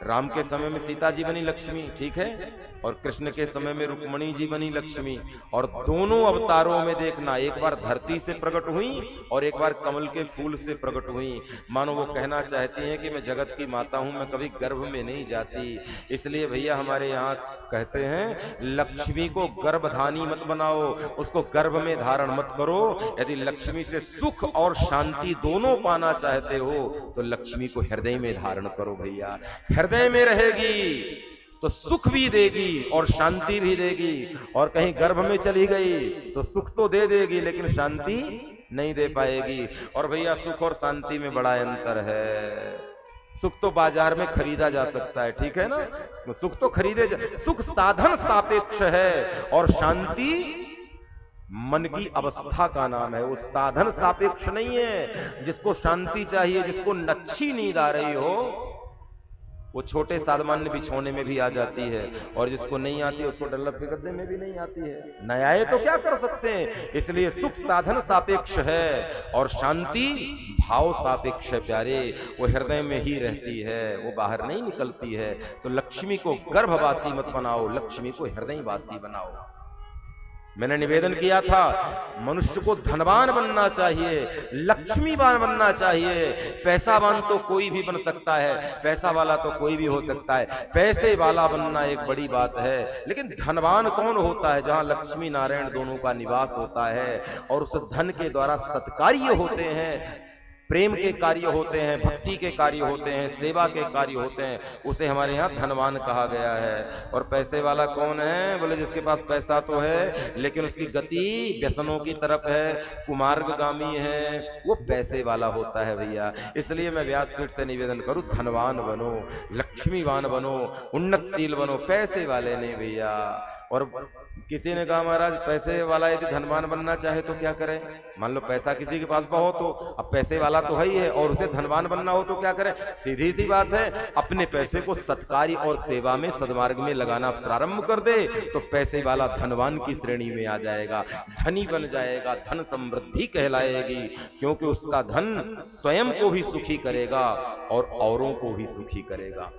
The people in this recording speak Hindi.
राम के समय में सीता जी बनी लक्ष्मी, ठीक है, और कृष्ण के समय में रुक्मणी जी बनी लक्ष्मी। और दोनों अवतारों में देखना, एक बार धरती से प्रकट हुई और एक बार कमल के फूल से प्रकट हुई। मानो वो कहना चाहती हैं कि मैं जगत की माता हूं, मैं कभी गर्भ में नहीं जाती। इसलिए भैया हमारे यहाँ कहते हैं लक्ष्मी को गर्भधानी मत बनाओ, उसको गर्भ में धारण मत करो। यदि लक्ष्मी से सुख और शांति दोनों पाना चाहते हो तो लक्ष्मी को हृदय में धारण करो भैया। हृदय में रहेगी तो सुख भी देगी और शांति भी देगी, और कहीं गर्भ में चली गई तो सुख तो दे देगी लेकिन शांति नहीं दे पाएगी। और भैया सुख और शांति में बड़ा अंतर है। सुख तो बाजार में खरीदा जा सकता है, ठीक है ना, सुख तो सुख साधन सापेक्ष है, और शांति मन की अवस्था का नाम है, वो साधन सापेक्ष नहीं है। जिसको शांति चाहिए, जिसको अच्छी नींद आ रही हो, वो छोटे सामान्य बिछौने में भी आ जाती है, और जिसको नहीं आती है उसको डल्लब के गद्दे में भी नहीं आती है। न आए तो क्या कर सकते हैं। इसलिए सुख साधन सापेक्ष है और शांति भाव सापेक्ष है प्यारे, वो हृदय में ही रहती है, वो बाहर नहीं निकलती है। तो लक्ष्मी को गर्भवासी मत बनाओ, लक्ष्मी को हृदयवासी बनाओ। मैंने निवेदन किया था मनुष्य को धनवान बनना चाहिए, लक्ष्मीवान बनना चाहिए। पैसावान तो कोई भी बन सकता है, पैसा वाला तो कोई भी हो सकता है, पैसे वाला बनना एक बड़ी बात है। लेकिन धनवान कौन होता है? जहां लक्ष्मी नारायण दोनों का निवास होता है और उस धन के द्वारा सत्कार्य होते हैं, प्रेम के कार्य होते हैं, भक्ति के कार्य होते हैं, सेवा के कार्य होते हैं, उसे हमारे यहाँ धनवान कहा गया है। और पैसे वाला कौन है? बोले जिसके पास पैसा तो है लेकिन उसकी गति व्यसनों की तरफ है, कुमार्गगामी है, वो पैसे वाला होता है भैया। इसलिए मैं व्यासपीठ से निवेदन करूं, धनवान बनो, लक्ष्मीवान बनो, उन्नतशील बनो, पैसे वाले नहीं भैया। और किसी ने कहा महाराज पैसे वाला यदि धनवान बनना चाहे तो क्या करे? मान लो पैसा किसी के पास बहुत हो, अब पैसे वाला तो है ही है और उसे धनवान बनना हो तो क्या करे? सीधी सी बात है, अपने पैसे को सत्कार्य और सेवा में सद्मार्ग में लगाना प्रारंभ कर दे तो पैसे वाला धनवान की श्रेणी में आ जाएगा, धनी बन जाएगा, धन समृद्धि कहलाएगी। क्योंकि उसका धन स्वयं को भी सुखी करेगा और औरों को भी सुखी करेगा।